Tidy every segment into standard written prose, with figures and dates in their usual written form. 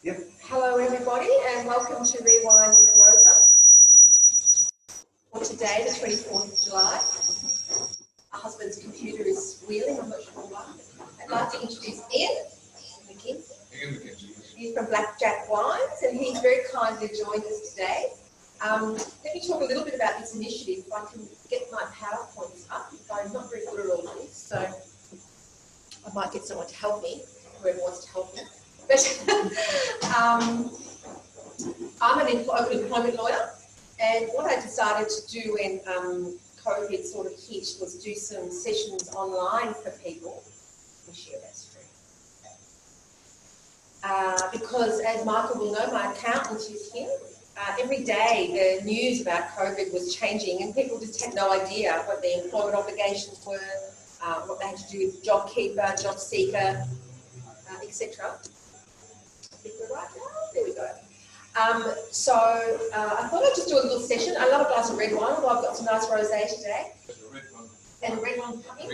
Yep. Hello everybody and welcome to Rewind with Rosa. For today, the 24th of July. Our husband's computer is wheeling, I'm not sure why. I'd like to introduce Ian McKenzie. He's from Blackjack Wines and he's very kindly joined us today. Let me talk a little bit about this initiative if I can get my PowerPoints up. I'm not very good at all of this, so I might get someone to help me, whoever wants to help me. But I'm an employment lawyer, and what I decided to do when COVID sort of hit was do some sessions online for people. Let me share that screen. Because as Michael will know, my accountant is here. Every day the news about COVID was changing and people just had no idea what their employment obligations were, what they had to do with JobKeeper, JobSeeker, etc. Right now? There we go. So I thought I'd just do a little session. I love a glass of red wine, although I've got some nice rosé today. And a red one coming.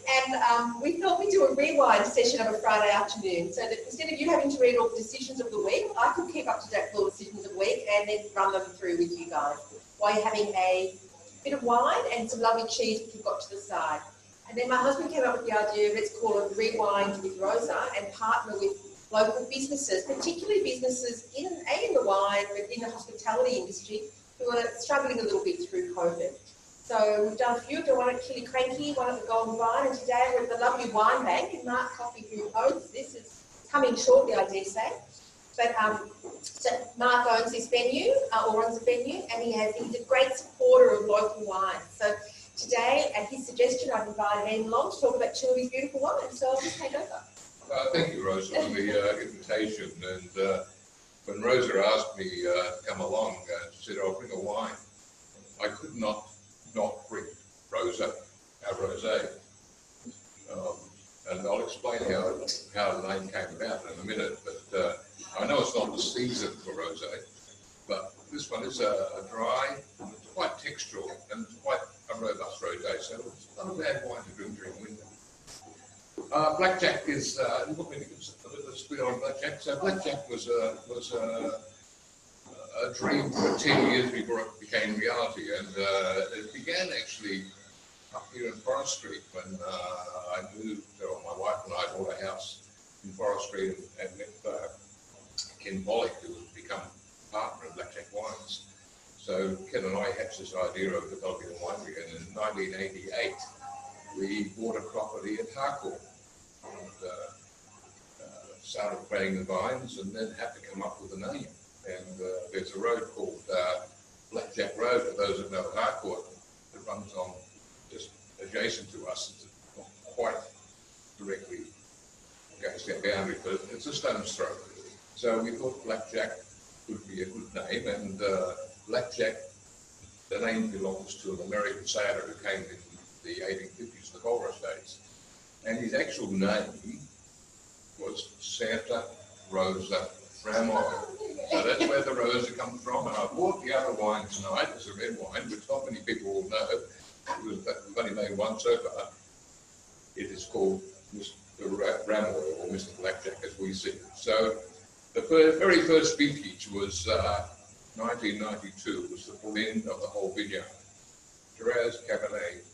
And we thought we'd do a rewind session of a Friday afternoon, so that instead of you having to read all the decisions of the week, I could keep up to date with all the decisions of the week and then run them through with you guys while you're having a bit of wine and some lovely cheese that you've got to the side. And then my husband came up with the idea, let's call it Rewind with Rosa and partner with local businesses, particularly businesses in the wine, but in the hospitality industry, who are struggling a little bit through COVID. So we've done a few, one at Killicranky, one at the Golden Vine, and today we're at the lovely Winebank, and Mark Coffey, who owns this, is coming shortly, I dare say. But so Mark owns this venue, or runs a venue, and he's a great supporter of local wine. So today, at his suggestion, I've invited him along to talk about two of his beautiful wines, so I'll just take over. Thank you, Rosa, for the invitation. And when Rosa asked me to come along, she said, "I'll bring a wine." I could not bring Rosa, our rosé. And I'll explain how the name came about in a minute. But I know it's not the season for rosé, but this one is a dry, it's quite textural, and it's quite a robust rosé. So it's not a bad wine to drink during winter. Blackjack is, let's be on Blackjack. So Blackjack was a dream for 10 years before it became reality, and it began actually up here in Forest Street when I moved, or my wife and I bought a house in Forest Street and met Ken Bollock, who has become partner of Blackjack Wines. So Ken and I hatched this idea of developing a winery, and in 1988 we bought a property at Harcourt. And started planting the vines and then had to come up with a name. And there's a road called Blackjack Road, for those that know Harcourt, that runs on just adjacent to us. It's not quite directly against our boundary, but it's a stone's throw. So we thought Blackjack would be a good name, and Blackjack, the name belongs to an American sailor who came in the 1850s, the gold rush days. And his actual name was Santa Rosa Ramoy. So that's where the Rosa comes from. And I bought the other wine tonight. It's a red wine, which not many people will know. We've only made one so far. It is called Mr Ramoy, or Mr Blackjack, as we see it. So the very first vintage was 1992, was the blend of the whole vineyard. Shiraz, Cabernet,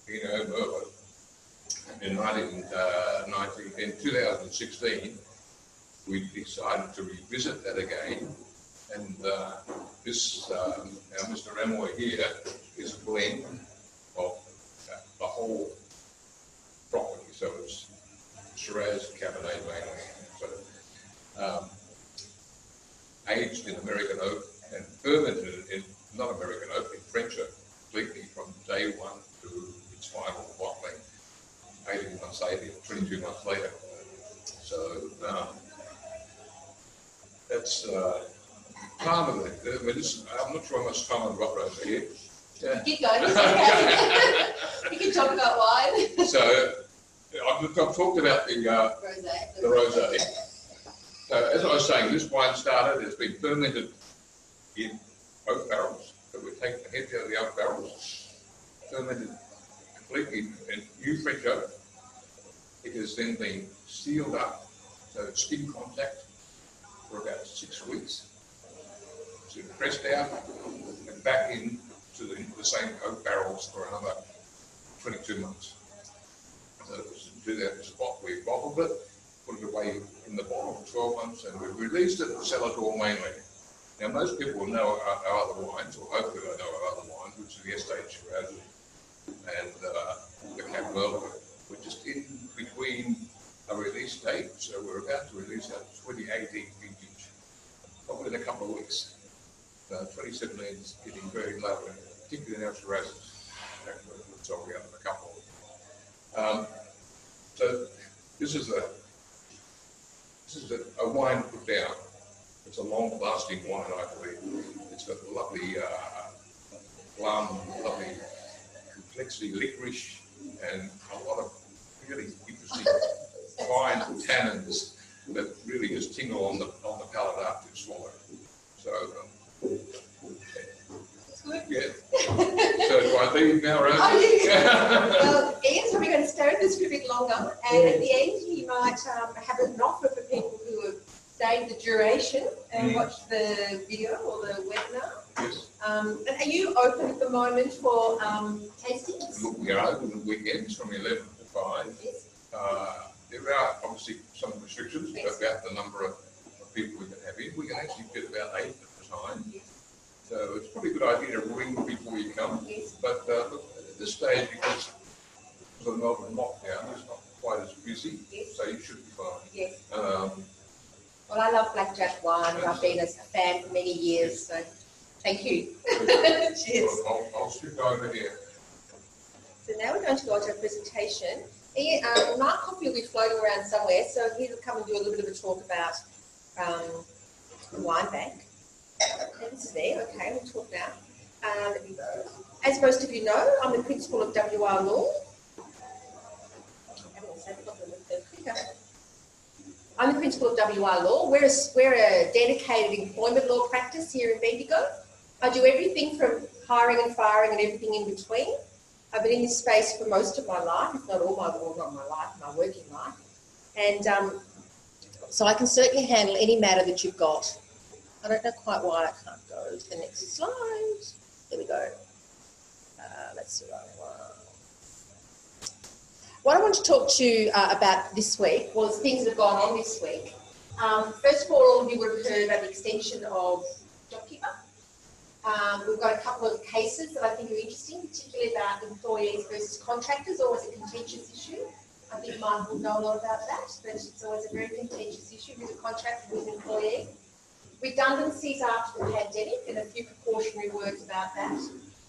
Pinot, Merlot. In 2016, we decided to revisit that again, and this, Mr Ramoy here, is a blend of the whole property, so it's Shiraz, Cabernet mainly. So, aged in American oak and fermented in, not American oak, in French oak, completely from day one to its final bottling. 18 months later, 22 months later. So that's part of it. I mean, I'm not sure how much time I've got right here. Yeah. Keep going. Okay. You can talk about wine. So I've talked about the rosé. So as I was saying, this wine started. It's been fermented in oak barrels. So we're taking the heads out of the oak barrels, fermented completely in new French oak. It has then been sealed up, so it's skin contact, for about 6 weeks. So pressed out and back in to the same oak barrels for another 22 months. So do that in the spot, we bottled it, put it away in the bottle for 12 months, and we released it to Celador mainly. Now, most people will know our other wines, or hopefully they know our other wines, which is the SH Rosa and the Cab Merlot. We're just in between a release date, so we're about to release our 2018 vintage, probably in a couple of weeks. 2017 is getting very low, particularly in our Shirazes. So we have a couple. So this is a wine put down. It's a long-lasting wine, I believe. It's got lovely plum, lovely complexity, licorice, and a lot of really interesting fine tannins that really just tingle on the palate after you swallow. So, yeah. So do I leave now, Rosie? Well, Ian's probably going to stay with us for a bit longer, and at the end he might have an offer for people who have stayed the duration and watched the video or the webinar. Yes. And are you open at the moment for tastings? Look, we are open on weekends from 11 to 5. Yes. There are obviously some restrictions Yes. about the number of people we can have in. We can actually fit about 8 at a time. Yes. So it's probably a good idea to ring before you come. Yes. But look, at this stage, because of the Melbourne lockdown, it's not quite as busy, Yes. so you should be fine. Yes. Um, Well, I love Blackjack wine. I've been a fan for many years, so thank you. Cheers. I'll skip over here. So now we're going to go on to a presentation. Ian, Mark Coffey will be floating around somewhere, so he'll come and do a little bit of a talk about the Winebank. And this is there, okay, we'll talk now. As most of you know, I'm the principal of WR Law. I'm the principal of WR Law. We're a dedicated employment law practice here in Bendigo. I do everything from hiring and firing and everything in between. I've been in this space for most of my life, if not all my, well, not my life, my working life. And so I can certainly handle any matter that you've got. I don't know quite why I can't go to the next slide. There we go. Let's see what I want. What I want to talk to you about this week was things that have gone on this week. First of all of you would have heard about the extension of JobKeeper. We've got a couple of cases that I think are interesting, particularly about employees versus contractors, always a contentious issue. I think Mark will know a lot about that, but it's always a very contentious issue with a contractor and with an employee. Redundancies after the pandemic, and a few precautionary words about that.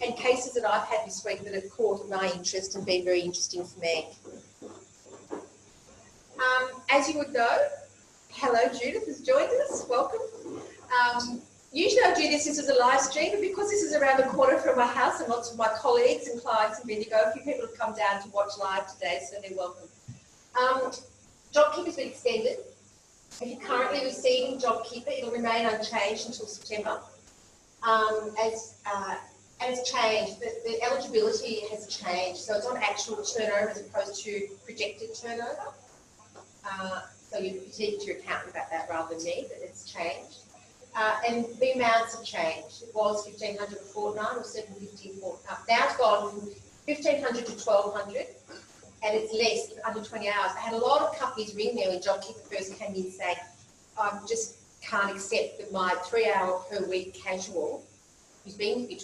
And cases that I've had this week that have caught my interest and been very interesting for me. As you would know, hello, Judith has joined us, welcome. Usually I do this as a live stream, but because this is around the corner from my house and lots of my colleagues and clients in Bendigo, a few people have come down to watch live today, so they're welcome. JobKeeper's been extended. If you're currently receiving JobKeeper, it'll remain unchanged until September. And it's changed, the eligibility has changed, so it's on actual turnover as opposed to projected turnover. So you speak to your accountant about that rather than me, but it's changed. And the amounts have changed. It was 1,500 a fortnight or 750 a fortnight. Now it's gone from 1,500 to 1,200, and it's less than under 20 hours. I had a lot of companies ring me when JobKeeper first came in saying, I just can't accept that my 3 hour per week casual, who's been with me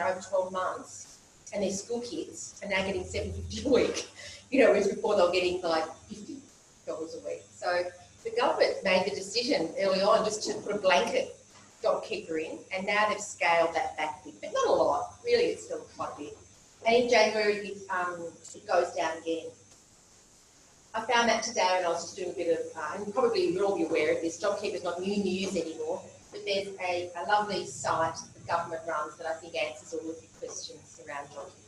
over 12 months, and their school kids are now getting $750 a week, whereas before they were getting like $50 a week. So the government made the decision early on just to put a blanket JobKeeper in, and now they've scaled that back a bit, but not a lot. Really, it's still quite a bit. And in January, it goes down again. I found that today when I was just doing a bit of, and probably you'll all be aware of this, JobKeeper's not new news anymore, but there's a lovely site the government runs that I think answers all of your questions around JobKeeper.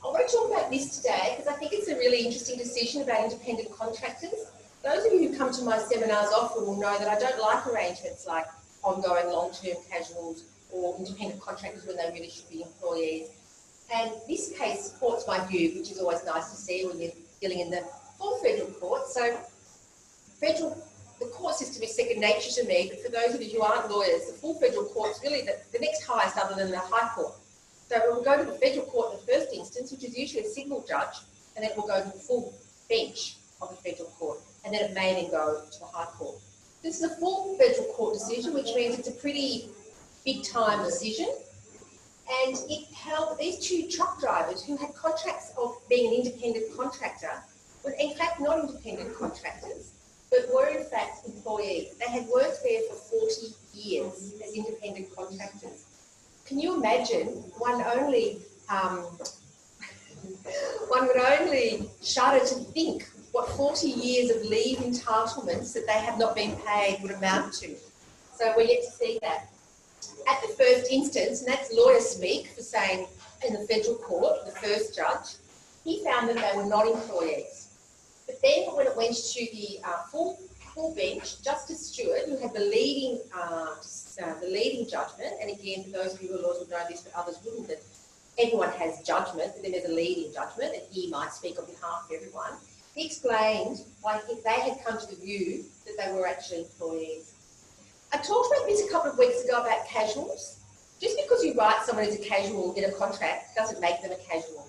I want to talk about this today because I think it's a really interesting decision about independent contractors. Those of you who come to my seminars often will know that I don't like arrangements like ongoing long-term casuals or independent contractors when they really should be employees. And this case supports my view, which is always nice to see when you're dealing in the full federal court. So the the court system is second nature to me, but for those of you who aren't lawyers, the full federal court is really the next highest other than the High Court. So it will go to the federal court in the first instance, which is usually a single judge, and then it will go to the full bench of the federal court, and then it may then go to the High Court. This is a full federal court decision, which means it's a pretty big time decision. And it held these two truck drivers who had contracts of being an independent contractor, were in fact not independent contractors, but were in fact employees. They had worked there for 40 years as independent contractors. Can you imagine? One would only shudder to think what 40 years of leave entitlements that they have not been paid would amount to. So we're yet to see that. At the first instance, and that's lawyer speak for saying in the federal court, the first judge, he found that they were not employees. But then when it went to the full bench, Justice Stewart, who had the leading judgment, and again, for those of you who are lawyers would know this, but others wouldn't, that everyone has judgment, but then there's a leading judgment, and he might speak on behalf of everyone. He explained why they had come to the view that they were actually employees. I talked about this a couple of weeks ago about casuals. Just because you write someone as a casual in a contract doesn't make them a casual.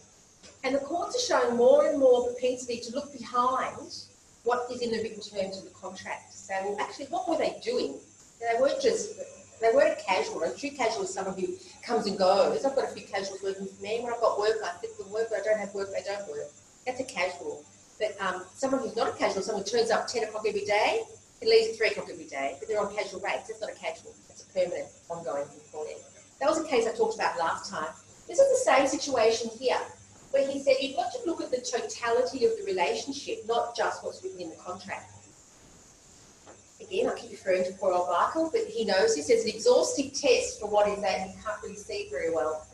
And the courts are showing more and more propensity to look behind what is in the written terms of the contract. To say, well, actually, what were they doing? They weren't a casual. A true casual is someone who comes and goes. I've got a few casuals working for me. When I've got work, I fit them work. When I don't have work, they don't work. That's a casual. But someone who's not a casual, someone who turns up 10 o'clock every day, it leaves at 3 o'clock every day, but they're on casual rates. That's not a casual. That's a permanent, ongoing employee. That was a case I talked about last time. This is the same situation here, where he said you've got to look at the totality of the relationship, not just what's written in the contract. Again, I keep referring to poor old Michael, but he knows this. There's an exhaustive test for what is that. You can't really see it very well,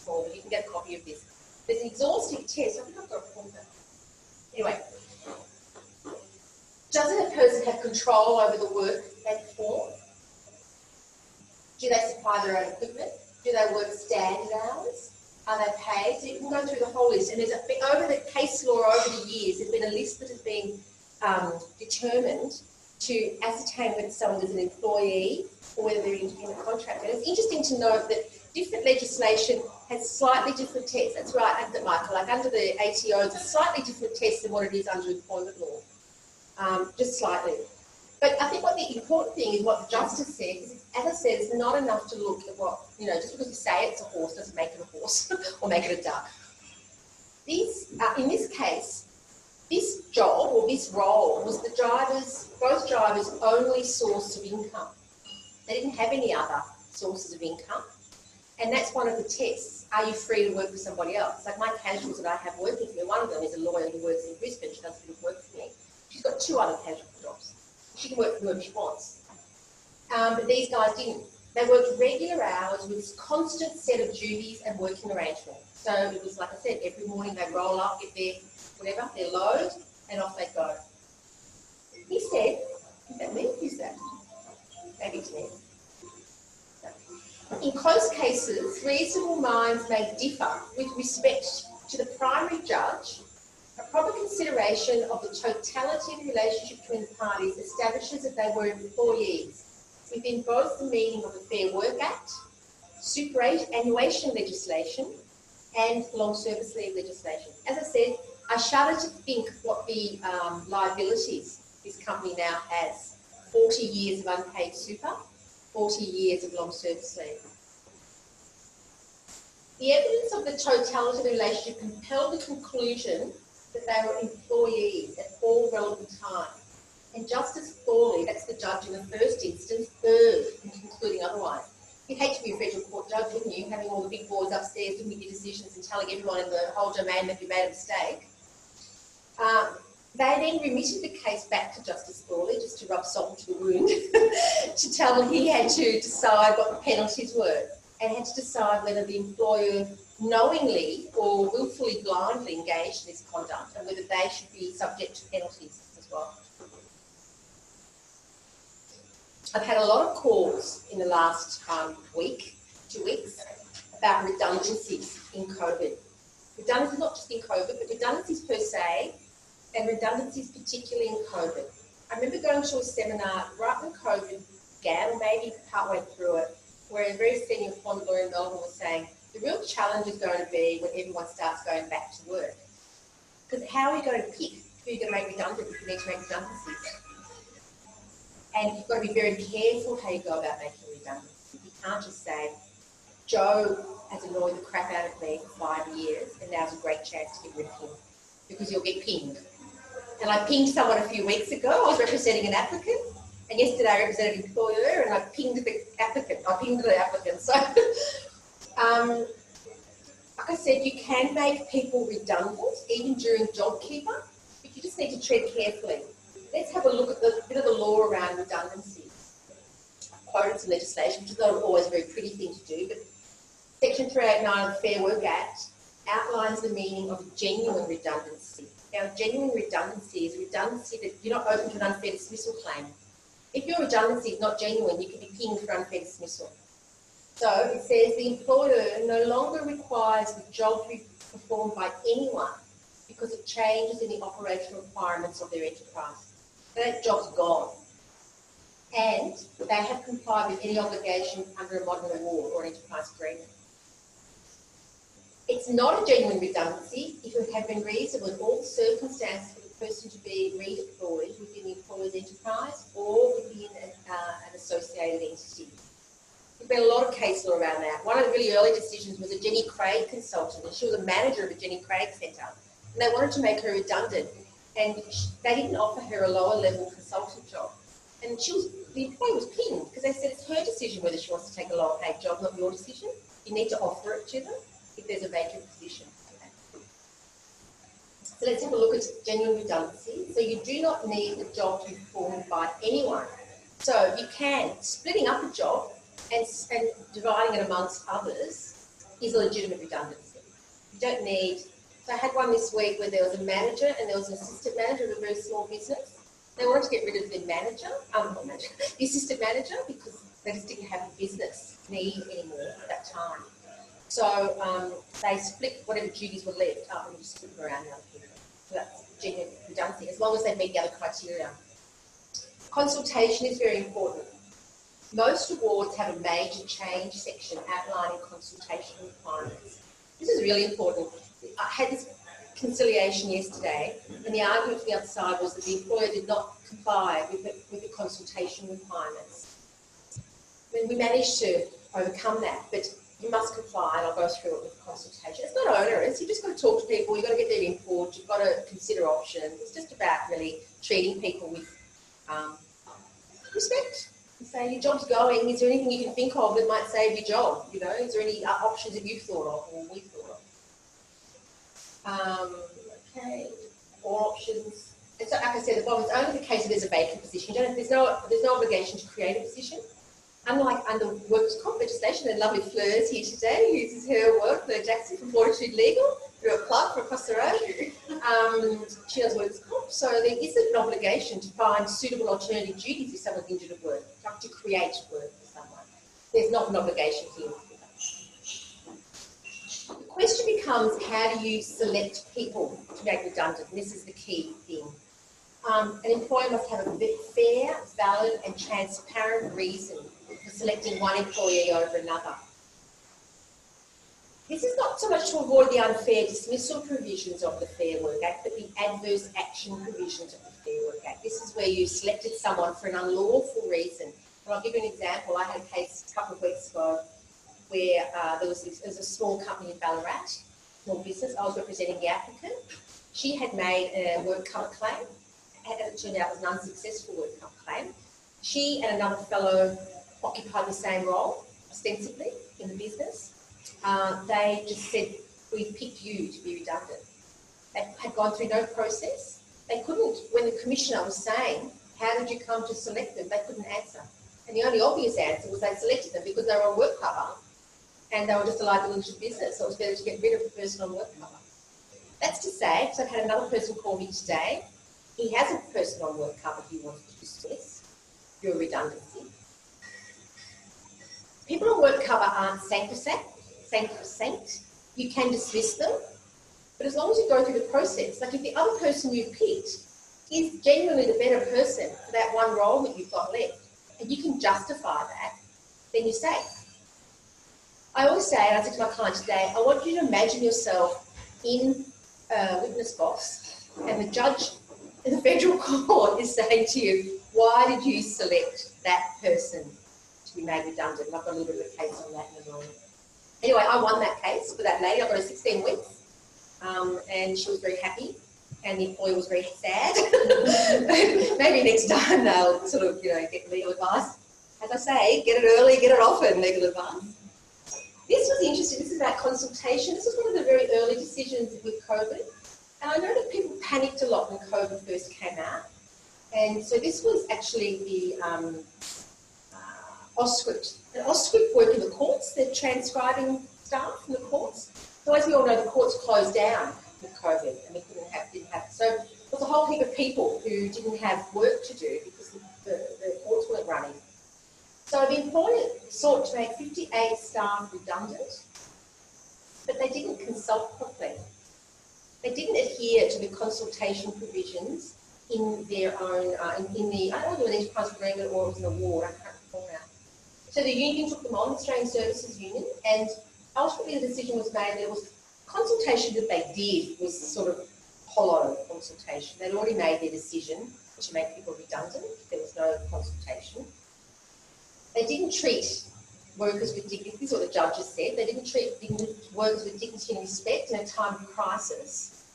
but you can get a copy of this. There's an exhaustive test. I think I've got a pointer. Anyway. Doesn't a person have control over the work they perform? Do they supply their own equipment? Do they work standard hours? Are they paid? So you can go through the whole list. And there's over the case law over the years, there's been a list that has been determined to ascertain whether someone is an employee or whether they're an independent contractor. And it's interesting to note that different legislation has slightly different tests. That's right, Michael. Like under the ATO, it's a slightly different test than what it is under employment law. Just slightly. But I think what the important thing is what the justice said, is, as I said, it's not enough to look at what, just because you say it's a horse doesn't make it a horse or make it a duck. In this case, this job or this role was both drivers' only source of income. They didn't have any other sources of income. And that's one of the tests. Are you free to work for somebody else? Like my casuals that I have working for me, one of them is a lawyer who works in Brisbane. She does a bit of work for me. She's got 2 other casual jobs. She can work for whoever she wants. But these guys didn't. They worked regular hours with this constant set of duties and working arrangements. So it was, like I said, every morning they roll up, get their load, and off they go. He said, is that me? Who's that? Maybe it's me. In close cases, reasonable minds may differ with respect to the primary judge. A proper consideration of the totality of the relationship between the parties establishes that they were employees within both the meaning of the Fair Work Act, superannuation legislation, and long service leave legislation. As I said, I shudder to think what the liabilities this company now has. 40 years of unpaid super, 40 years of long service leave. The evidence of the totality of the relationship compelled the conclusion that they were employees at all relevant times. And Justice Thorley, that's the judge in the first instance, erred in concluding otherwise. You'd hate to be a federal court judge, wouldn't you, having all the big boys upstairs looking at your decisions and telling everyone in the whole domain that you made a mistake. They then remitted the case back to Justice Thorley, just to rub salt into the wound, to tell him he had to decide what the penalties were and had to decide whether the employer knowingly or willfully blindly engaged in this conduct and whether they should be subject to penalties as well. I've had a lot of calls in the last 2 weeks, about redundancies in COVID. Redundancies not just in COVID, but redundancies per se, and redundancies particularly in COVID. I remember going to a seminar right when COVID began, or maybe partway through it, where a very senior employment lawyer in Melbourne was saying, the real challenge is going to be when everyone starts going back to work. Because how are you going to pick who you're going to make redundant if you need to make redundancies? And you've got to be very careful how you go about making redundancies. You can't just say, Joe has annoyed the crap out of me for 5 years and now's a great chance to get rid of him, because you'll get pinged. And I pinged someone a few weeks ago. I was representing an applicant, and yesterday I represented an employer, and I pinged the applicant. So, like I said, you can make people redundant even during JobKeeper, but you just need to tread carefully. Let's have a look at a bit of the law around redundancy. I've quoted some legislation, which is not always a very pretty thing to do, but Section 389 of the Fair Work Act outlines the meaning of genuine redundancy. Now, genuine redundancy is a redundancy that you're not open to an unfair dismissal claim. If your redundancy is not genuine, you can be pinged for unfair dismissal. So it says the employer no longer requires the job to be performed by anyone because of changes in the operational requirements of their enterprise. So that job's gone. And they have complied with any obligation under a modern award or an enterprise agreement. It's not a genuine redundancy if it had been reasonable in all the circumstances for the person to be redeployed within the employer's enterprise or within an associated entity. There's been a lot of case law around that. One of the really early decisions was a Jenny Craig consultant, and she was a manager of a Jenny Craig centre, and they wanted to make her redundant, and they didn't offer her a lower level consultant job. And the employee was pinged because they said it's her decision whether she wants to take a lower paid job, not your decision. You need to offer it to them if there's a vacant position. Okay. So let's have a look at genuine redundancy. So you do not need the job to be performed by anyone. So you can, splitting up a job and dividing it amongst others is a legitimate redundancy. You don't need, so I had one this week where there was a manager and there was an assistant manager of a very small business. They wanted to get rid of the the assistant manager, because they just didn't have the business need anymore at that time. So they split whatever duties were left up and just split them around the other people. So that's genuine redundancy, as long as they meet the other criteria. Consultation is very important. Most awards have a major change section outlining consultation requirements. This is really important. I had this conciliation yesterday, and the argument from the other side was that the employer did not comply with the consultation requirements. I mean, we managed to overcome that, but you must comply, and I'll go through it with consultation. It's not onerous. You've just got to talk to people. You've got to get their input. You've got to consider options. It's just about really treating people with respect. You say, your job's going. Is there anything you can think of that might save your job? You know, is there any options that you've thought of or we've thought of? Okay, all options. And so, like I said, it's only the case if there's a vacant position. There's no obligation to create a position. Unlike under workers' comp legislation, and lovely Fleur's here today, who uses her work, Fleur Jackson from Fortitude Legal, through a plug for across the road. She does workers' comp, so there isn't an obligation to find suitable alternative duties if someone's injured at work, like to create work for someone. There's not an obligation here. The question becomes, how do you select people to make redundant? And this is the key thing. An employer must have a fair, valid and transparent reason for selecting one employee over another. This is not so much to avoid the unfair dismissal provisions of the Fair Work Act, but the adverse action provisions of the Fair Work Act. This is where you selected someone for an unlawful reason. And I'll give you an example. I had a case a couple of weeks ago where there was a small company in Ballarat, small business. I was representing the applicant. She had made a work cover claim. As it turned out, it was an unsuccessful work cover claim. She and another fellow occupied the same role, ostensibly, in the business. They just said, we've picked you to be redundant. They had gone through no process. They couldn't, when the commissioner was saying, how did you come to select them, they couldn't answer. And the only obvious answer was they selected them because they were on work cover and they were just a liability business, so it was better to get rid of the person on work cover. That's to say, so I've had another person call me today. He has a person on work cover he wants to dismiss. You're a redundancy. People on work cover aren't sacrosanct. You can dismiss them, but as long as you go through the process, like if the other person you've picked is genuinely the better person for that one role that you've got left, and you can justify that, then you're safe. I always say, and I said to my client today, I want you to imagine yourself in a witness box, and the judge in the federal court is saying to you, why did you select that person to be made redundant? And I've got a little bit of a case on that in a moment. Anyway, I won that case for that lady. I got her 16 weeks, and she was very happy, and the employer was very sad. Maybe next time they'll sort of, get legal advice. As I say, get it early, get it often, legal advice. This was interesting. This is about consultation. This was one of the very early decisions with COVID. And I know that people panicked a lot when COVID first came out. And so this was actually the Auscript. And Auscript work in the courts. They're transcribing staff in the courts. So as we all know, the courts closed down with COVID, and we didn't have. So there was a whole heap of people who didn't have work to do because the courts weren't running. So the employer sought to make 58 staff redundant, but they didn't consult properly. They didn't adhere to the consultation provisions in their own, in the, I don't know, an enterprise agreement or it was an award, I can't recall now. So the union took them on, the Australian Services Union, and ultimately the decision was made that it was consultation that they did was sort of hollow consultation. They'd already made their decision to make people redundant. There was no consultation. They didn't treat workers with dignity. This is what the judges said. They didn't treat workers with dignity and respect in a time of crisis.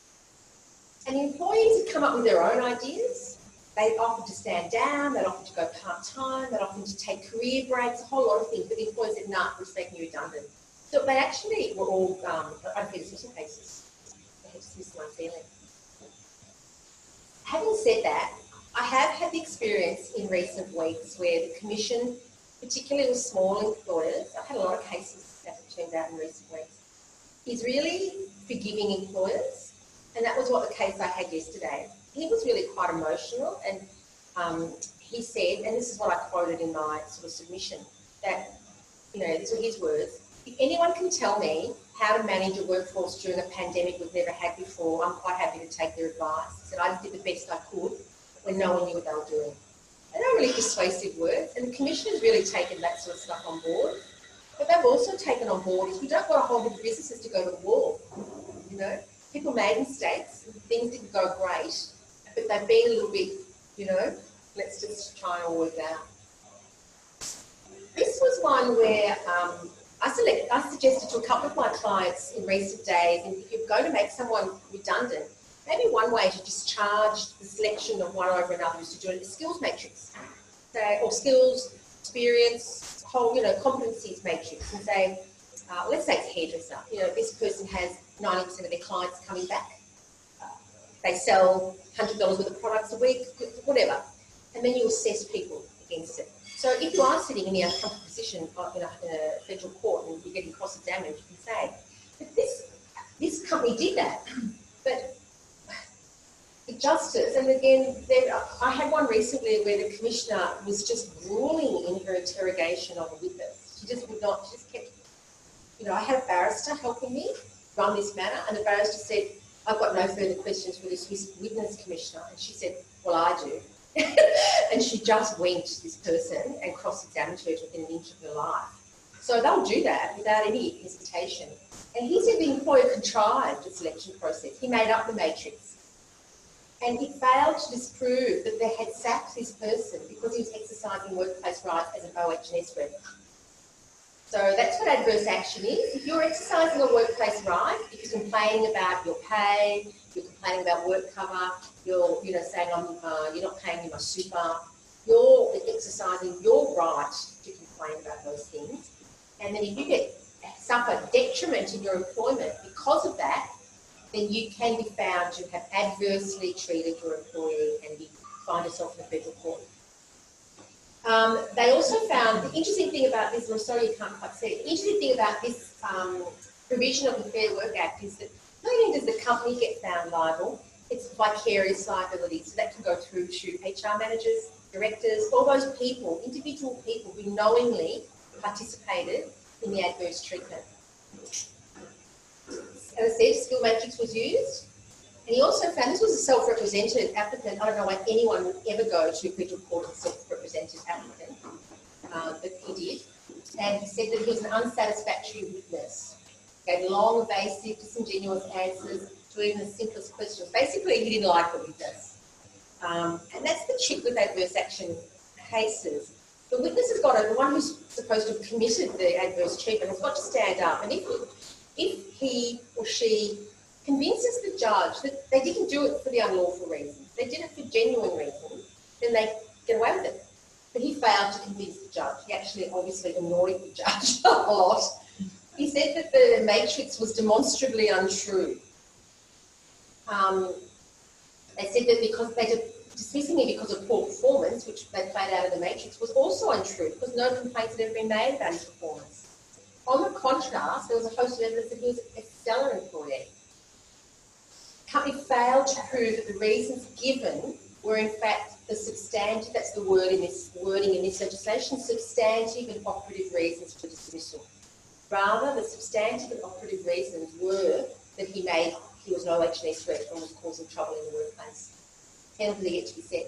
And the employees had come up with their own ideas. They offered to stand down, they offered to go part-time, they offered to take career breaks, a whole lot of things, but the employees said, nah, we're making you redundant. So they actually were all unfair dismissal cases. They had dismissed them unfairly. Having said that, I have had the experience in recent weeks where the Commission, particularly with small employers, I've had a lot of cases that have turned out in recent weeks, is really forgiving employers. And that was what the case I had yesterday. He was really quite emotional, and he said, and this is what I quoted in my sort of submission, that, these were his words, if anyone can tell me how to manage a workforce during a pandemic we've never had before, I'm quite happy to take their advice. He said, I did the best I could when no one knew what they were doing. And they were really persuasive words, and the Commission has really taken that sort of stuff on board. But they've also taken on board is we don't want a whole heap of businesses to go to the wall. People made mistakes, things didn't go great, but they've been a little bit, let's just try and all work that out. This was one where I suggested to a couple of my clients in recent days, and if you're going to make someone redundant, maybe one way to discharge the selection of one over another is to do it in a skills matrix, or skills, experience, whole, competencies matrix, and say, let's say it's hairdresser. This person has 90% of their clients coming back. They sell $100 worth of products a week, whatever, and then you assess people against it. So if you are sitting in the uncomfortable position in a federal court and you're getting cross-examined, you can say, but this company did that, but the justice, and again, I had one recently where the commissioner was just grueling in her interrogation of a witness. She just would not, she just kept, I had a barrister helping me run this matter, and the barrister said, I've got no further questions for this witness, Commissioner. And she said, well, I do. And she just went to this person and cross-examined her within an inch of her life. So they'll do that without any hesitation. And he said the employer contrived the selection process. He made up the matrix. And he failed to disprove that they had sacked this person because he was exercising workplace rights as an OH&S rep. So that's what adverse action is. If you're exercising a workplace right, if you're complaining about your pay, you're complaining about work cover, you're saying you're not paying me my super, you're exercising your right to complain about those things. And then if you suffer detriment in your employment because of that, then you can be found to have adversely treated your employee and find yourself in a federal court. They also found, the interesting thing about this, and I'm sorry you can't quite see it, the interesting thing about this provision of the Fair Work Act is that not only does the company get found liable, it's vicarious liability. So that can go through to HR managers, directors, all those people, individual people who knowingly participated in the adverse treatment. As I said, skill matrix was used. And he also found this was a self-represented applicant. I don't know why anyone would ever go to a federal court as a self-represented applicant, but he did. And he said that he was an unsatisfactory witness. Gave long, evasive, disingenuous answers to even the simplest questions. Basically, he didn't like the witness. And that's the trick with adverse action cases. The witness has got the one who's supposed to have committed the adverse treatment has got to stand up. And if he or she convinces the judge that they didn't do it for the unlawful reasons, they did it for genuine reasons, then they get away with it. But he failed to convince the judge. He actually obviously annoyed the judge a lot. He said that the matrix was demonstrably untrue. They said that because dismissing me because of poor performance, which they played out of the matrix, was also untrue because no complaints had ever been made about his performance. On the contrast, there was a host of evidence that he was a stellar employee. The company failed to prove that the reasons given were in fact the substantive, that's the wording in this legislation, substantive and operative reasons for dismissal. Rather, the substantive and operative reasons were that he was no H&E threat and was causing trouble in the workplace. Penalty yet to be set.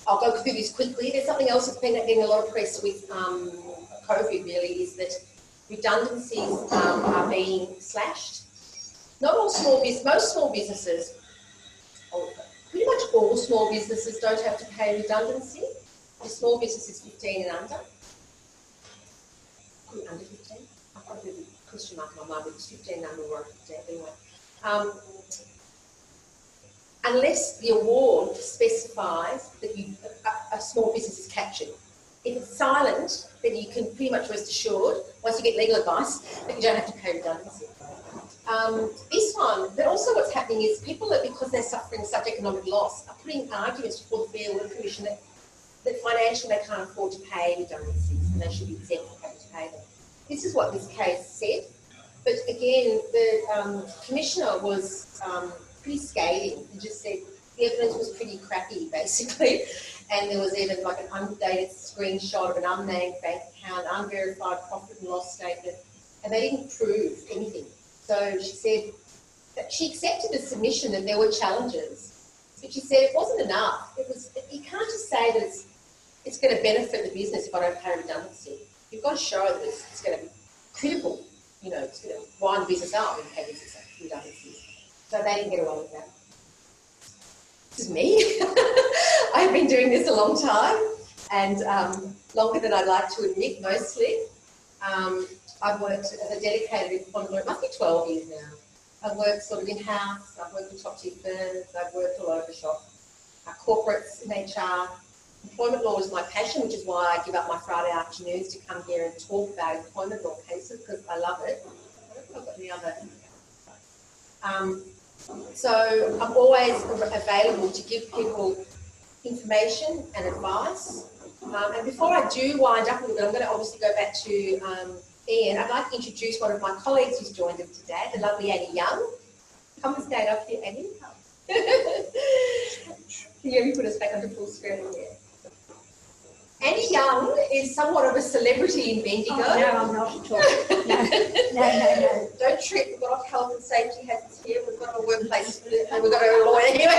I'll go through this quickly. There's something else that's been getting a lot of press with COVID really, is that redundancies are being slashed. Not all most small businesses, pretty much all small businesses don't have to pay redundancy. The small business is 15 and under. Under 15? I've got a bit of a question mark in my mind, but it's 15 and under or 15 anyway. Unless the award specifies that a small business is captured. If it's silent, then you can pretty much rest assured, once you get legal advice, that you don't have to pay redundancy. This one, but also what's happening is people that, because they're suffering such economic loss, are putting arguments before the Fair Work Commission that financially they can't afford to pay redundancies and they should be exempt from having to pay them. This is what this case said. But again, the Commissioner was pretty scathing. He just said the evidence was pretty crappy, basically. And there was even like an undated screenshot of an unnamed bank account, unverified profit and loss statement, and they didn't prove anything. So she said that she accepted the submission that there were challenges, but she said it wasn't enough. You can't just say that it's going to benefit the business if I don't pay redundancy. You've got to show that it's going to be critical. You know, it's going to wind the business up and pay business redundancies. So they didn't get away with that. This is me. I've been doing this a long time, and longer than I'd like to admit, mostly. I've worked as a dedicated employment lawyer, it must be 12 years now. I've worked sort of in-house, I've worked with top-tier firms, I've worked all over the shop. Corporates in HR. Employment law is my passion, which is why I give up my Friday afternoons to come here and talk about employment law cases, because I love it. I don't think I've got any other. So I'm always available to give people information and advice. And before I do wind up a little bit, I'm going to obviously go back to Ian. I'd like to introduce one of my colleagues who's joined us today, the lovely Annie Young. Come and stand up here, Annie. Can you put us back onto full screen here? Annie Young is somewhat of a celebrity in Bendigo. Oh, no, I'm not at all. No. Don't trip. We've got health and safety hazards here. We've got a workplace. We've got a lawyer here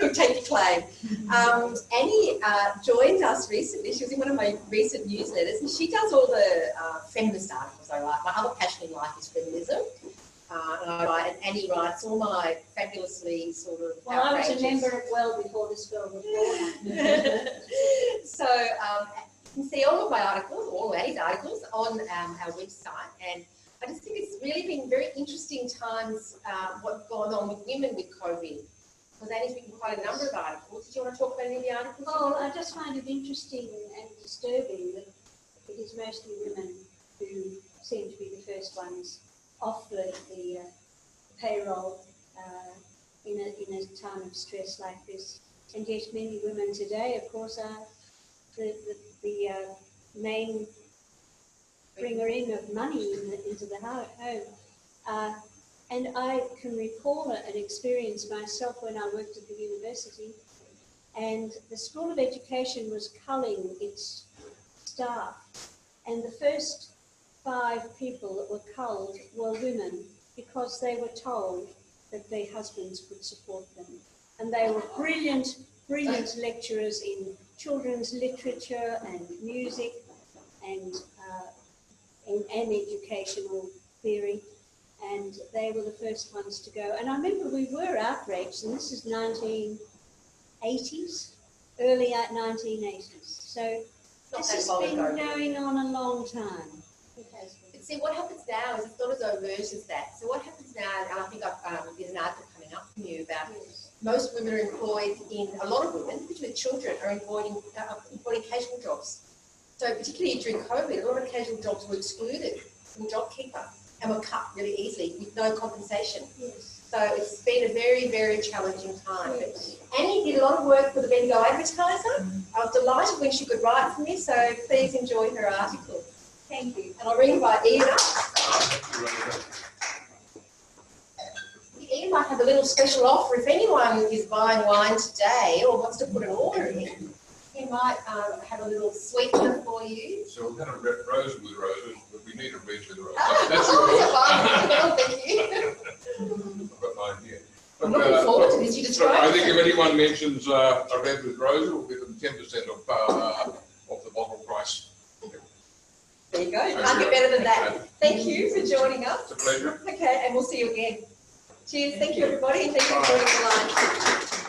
who'll take your claim. Annie joined us recently. She was in one of my recent newsletters, and she does all the feminist articles I write. My other passion in life is feminism. And Annie writes all my fabulously sort of Well, I was a member of Well before this girl was born. So you can see all of my articles, all Annie's articles, on our website. And I just think it's really been very interesting times what's gone on with women with COVID. Because Annie's written quite a number of articles. Did you want to talk about any of the articles? Well, I just find it interesting and disturbing that it is mostly women who seem to be the first ones off the payroll in a time of stress like this. And yet many women today, of course, are the main bringer in of money into the home. And I can recall an experience myself when I worked at the university, and the School of Education was culling its staff, and the first 5 people that were culled were women, because they were told that their husbands would support them. And they were brilliant, brilliant lecturers in children's literature and music and educational theory. And they were the first ones to go. And I remember we were outraged, and this is 1980s, early 1980s. So this has been going on a long time. It has been. But see, what happens now is it's not as overt as that. So what happens now, and I think there's an article coming up from you about most women are employed in, a lot of women, particularly children, are employed in casual jobs. So particularly during COVID, a lot of casual jobs were excluded from JobKeeper and were cut really easily with no compensation. Yes. So it's been a very, very challenging time. Yes. But Annie did a lot of work for the Bendigo Advertiser. I was delighted when she could write for me, so please enjoy her article. Thank you. And I'll re-invite Ian up. Ian might have a little special offer if anyone is buying wine today or wants to put an order in. He might have a little sweetener for you. So we're going to rep rose with roses, but we need a red with roses. Oh, That's oh, thank you. I've got mine here. I'm looking forward to this. You So described I think if anyone mentions a red with roses, we'll give them 10% off the bottle price. There you go. Can't get better than that. Thank you for joining us. It's a pleasure. Okay, and we'll see you again. Cheers. Thank you, everybody. Thank you for joining the line.